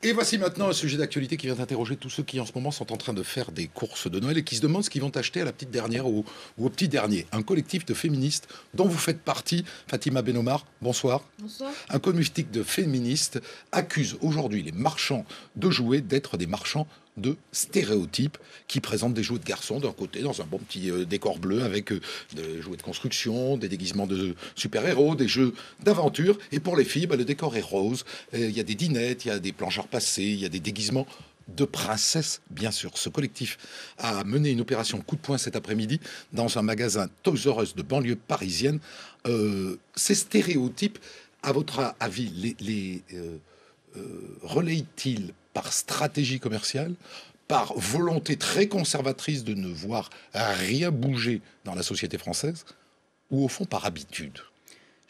Et voici maintenant un sujet d'actualité qui vient interroger tous ceux qui en ce moment sont en train de faire des courses de Noël et qui se demandent ce qu'ils vont acheter à la petite dernière ou au petit dernier. Un collectif de féministes dont vous faites partie, Fatima Benomar, bonsoir. Bonsoir. Un collectif de féministes accuse aujourd'hui les marchands de jouets d'être des marchands de stéréotypes qui présentent des jouets de garçons d'un côté dans un bon petit décor bleu avec des jouets de construction, des déguisements de super-héros, des jeux d'aventure. Et pour les filles, le décor est rose. Il y a des dinettes, il y a des planches à repasser, il y a des déguisements de princesses, bien sûr. Ce collectif a mené une opération coup de poing cet après-midi dans un magasin Toys R Us de banlieue parisienne. Ces stéréotypes, à votre avis, relaient-ils par stratégie commerciale, par volonté très conservatrice de ne voir rien bouger dans la société française, ou au fond par habitude?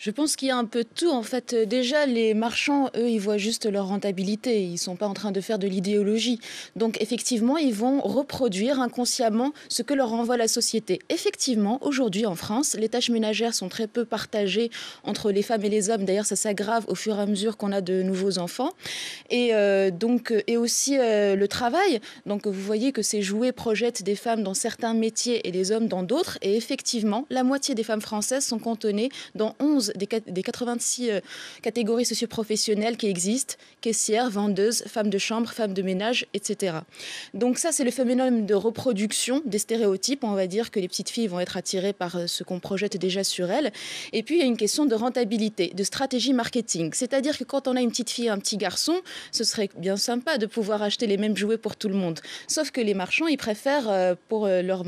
Je pense qu'il y a un peu de tout. En fait, déjà, les marchands, eux, ils voient juste leur rentabilité. Ils ne sont pas en train de faire de l'idéologie. Donc, effectivement, ils vont reproduire inconsciemment ce que leur renvoie la société. Effectivement, aujourd'hui, en France, les tâches ménagères sont très peu partagées entre les femmes et les hommes. D'ailleurs, ça s'aggrave au fur et à mesure qu'on a de nouveaux enfants. Et aussi le travail. Donc, vous voyez que ces jouets projettent des femmes dans certains métiers et des hommes dans d'autres. Et effectivement, la moitié des femmes françaises sont cantonnées dans 11 des 86 catégories socioprofessionnelles qui existent, caissières, vendeuses, femmes de chambre, femmes de ménage, etc. Donc ça, c'est le phénomène de reproduction des stéréotypes. On va dire que les petites filles vont être attirées par ce qu'on projette déjà sur elles. Et puis, il y a une question de rentabilité, de stratégie marketing. C'est-à-dire que quand on a une petite fille et un petit garçon, ce serait bien sympa de pouvoir acheter les mêmes jouets pour tout le monde. Sauf que les marchands, ils préfèrent, pour leur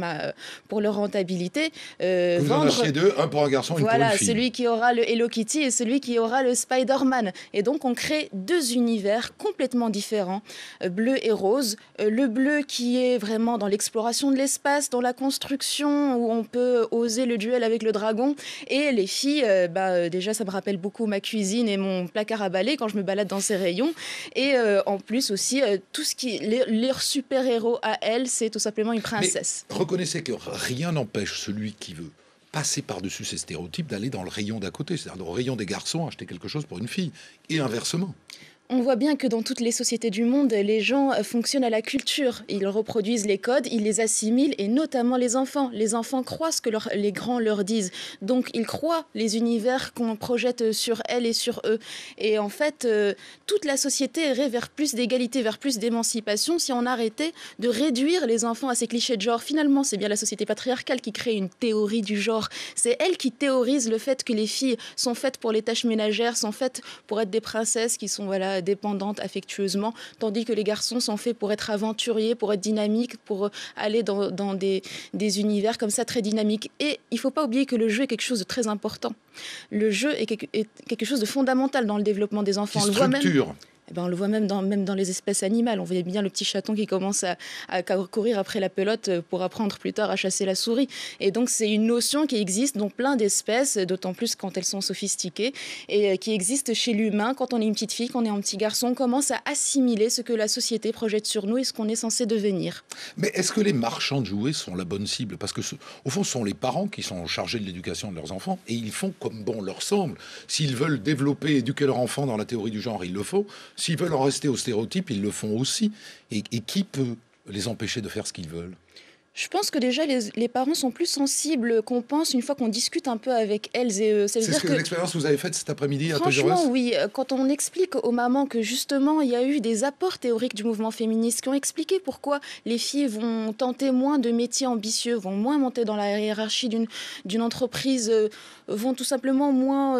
rentabilité, vous vendre... en achetiez deux, un pour un garçon, une pour une fille. Celui qui aura le Hello Kitty et celui qui aura le Spider-Man. Et donc, on crée deux univers complètement différents, bleu et rose. Le bleu qui est vraiment dans l'exploration de l'espace, dans la construction, où on peut oser le duel avec le dragon. Et les filles, déjà, ça me rappelle beaucoup ma cuisine et mon placard à balai quand je me balade dans ces rayons. Et en plus aussi, tout ce qui leur super-héros à elles, c'est tout simplement une princesse. Mais reconnaissez que rien n'empêche celui qui veut passer par-dessus ces stéréotypes d'aller dans le rayon d'à côté, c'est-à-dire dans le rayon des garçons, acheter quelque chose pour une fille, et inversement. On voit bien que dans toutes les sociétés du monde, les gens fonctionnent à la culture. Ils reproduisent les codes, ils les assimilent, et notamment les enfants. Les enfants croient ce que les grands leur disent. Donc, ils croient les univers qu'on projette sur elles et sur eux. Et en fait, toute la société irait vers plus d'égalité, vers plus d'émancipation si on arrêtait de réduire les enfants à ces clichés de genre. Finalement, c'est bien la société patriarcale qui crée une théorie du genre. C'est elle qui théorise le fait que les filles sont faites pour les tâches ménagères, sont faites pour être des princesses qui sont, dépendantes affectueusement, tandis que les garçons sont faits pour être aventuriers, pour être dynamiques, pour aller dans des univers comme ça très dynamiques. Et il ne faut pas oublier que le jeu est quelque chose de très important. Le jeu est quelque chose de fondamental dans le développement des enfants. Qui structure. On le voit même dans les espèces animales. On voit bien le petit chaton qui commence à courir après la pelote pour apprendre plus tard à chasser la souris. Et donc, c'est une notion qui existe dans plein d'espèces, d'autant plus quand elles sont sophistiquées, et qui existe chez l'humain. Quand on est une petite fille, quand on est un petit garçon, on commence à assimiler ce que la société projette sur nous et ce qu'on est censé devenir. Mais est-ce que les marchands de jouets sont la bonne cible? Parce que, au fond, ce sont les parents qui sont chargés de l'éducation de leurs enfants, et ils font comme bon leur semble. S'ils veulent développer, éduquer leur enfant dans la théorie du genre, ils le font. S'ils veulent en rester aux stéréotypes, ils le font aussi. Et qui peut les empêcher de faire ce qu'ils veulent? Je pense que déjà, les parents sont plus sensibles qu'on pense une fois qu'on discute un peu avec elles et eux. C'est ce que l'expérience que vous avez faite cet après-midi à Toys R Us? Franchement, oui. Quand on explique aux mamans que justement, il y a eu des apports théoriques du mouvement féministe qui ont expliqué pourquoi les filles vont tenter moins de métiers ambitieux, vont moins monter dans la hiérarchie d'une entreprise, vont tout simplement moins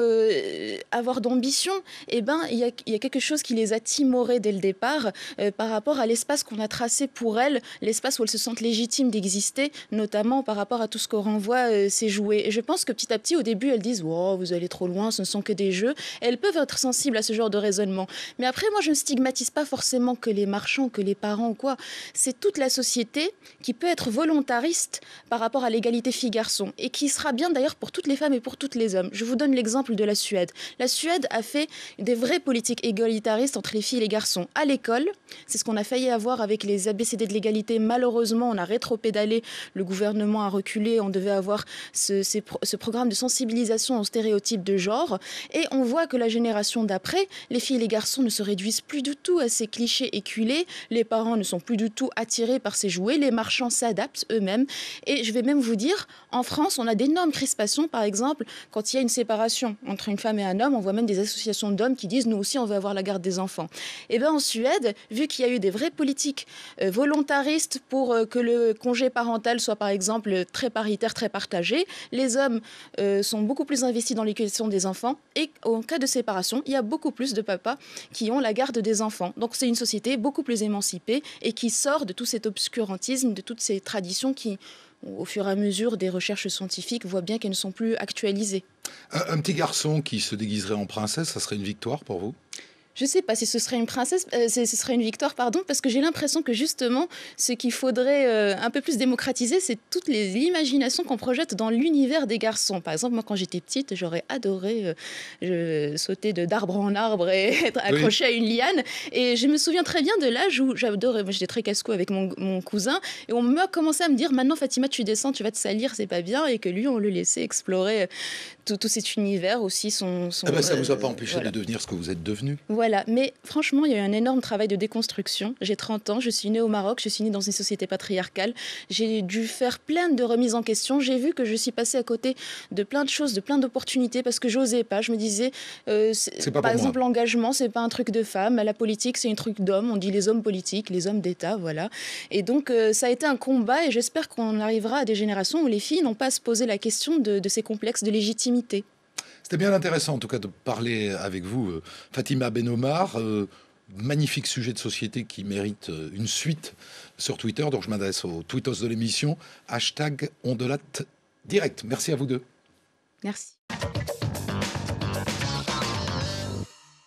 avoir d'ambition, il y a quelque chose qui les a timorées dès le départ par rapport à l'espace qu'on a tracé pour elles, l'espace où elles se sentent légitimes d'exister, notamment par rapport à tout ce que renvoie ces jouets. Et je pense que petit à petit, au début, elles disent « Wow, vous allez trop loin, ce ne sont que des jeux ». Elles peuvent être sensibles à ce genre de raisonnement. Mais après, moi, je ne stigmatise pas forcément que les marchands, que les parents ou quoi. C'est toute la société qui peut être volontariste par rapport à l'égalité filles-garçons et qui sera bien d'ailleurs pour toutes les femmes et pour tous les hommes. Je vous donne l'exemple de la Suède. La Suède a fait des vraies politiques égalitaristes entre les filles et les garçons. À l'école, c'est ce qu'on a failli avoir avec les ABCD de l'égalité. Malheureusement, on a rétropédalé pédalé, le gouvernement a reculé, on devait avoir ce programme de sensibilisation aux stéréotypes de genre. Et on voit que la génération d'après, les filles et les garçons ne se réduisent plus du tout à ces clichés éculés, les parents ne sont plus du tout attirés par ces jouets, les marchands s'adaptent eux-mêmes. Et je vais même vous dire, en France, on a d'énormes crispations, par exemple, quand il y a une séparation entre une femme et un homme, on voit même des associations d'hommes qui disent « nous aussi, on veut avoir la garde des enfants ». Et bien en Suède, vu qu'il y a eu des vraies politiques volontaristes pour que le congé parental soit, par exemple, très paritaire, très partagé, les hommes sont beaucoup plus investis dans l'éducation des enfants et en cas de séparation, il y a beaucoup plus de papas qui ont la garde des enfants. Donc c'est une société beaucoup plus émancipée et qui sort de tout cet obscurantisme, de toutes ces traditions qui, au fur et à mesure des recherches scientifiques, voient bien qu'elles ne sont plus actualisées. Un petit garçon qui se déguiserait en princesse, ça serait une victoire pour vous? Je ne sais pas si ce serait une princesse, ce serait une victoire, pardon, parce que j'ai l'impression que justement, ce qu'il faudrait un peu plus démocratiser, c'est toute l'imagination qu'on projette dans l'univers des garçons. Par exemple, moi, quand j'étais petite, j'aurais adoré sauter d'arbre en arbre et être accrochée à une liane. Et je me souviens très bien de l'âge où j'adorais, moi j'étais très casse-cou avec mon cousin, et on m'a commencé à me dire, maintenant Fatima, tu descends, tu vas te salir, c'est pas bien, et que lui, on le laissait explorer tout cet univers aussi. Ça ne vous a pas empêché de devenir ce que vous êtes devenu. Voilà, mais franchement, il y a eu un énorme travail de déconstruction. J'ai 30 ans, je suis née au Maroc, je suis née dans une société patriarcale. J'ai dû faire plein de remises en question. J'ai vu que je suis passée à côté de plein de choses, de plein d'opportunités parce que j'osais pas. Je me disais, par exemple, l'engagement, c'est pas un truc de femme. La politique, c'est un truc d'homme. On dit les hommes politiques, les hommes d'État, voilà. Et donc, ça a été un combat et j'espère qu'on arrivera à des générations où les filles n'ont pas à se poser la question de ces complexes de légitimité. C'était bien intéressant, en tout cas, de parler avec vous, Fatima Benomar. Magnifique sujet de société qui mérite une suite sur Twitter. Donc, je m'adresse aux tweetos de l'émission. #Ondelat Direct. Merci à vous deux. Merci.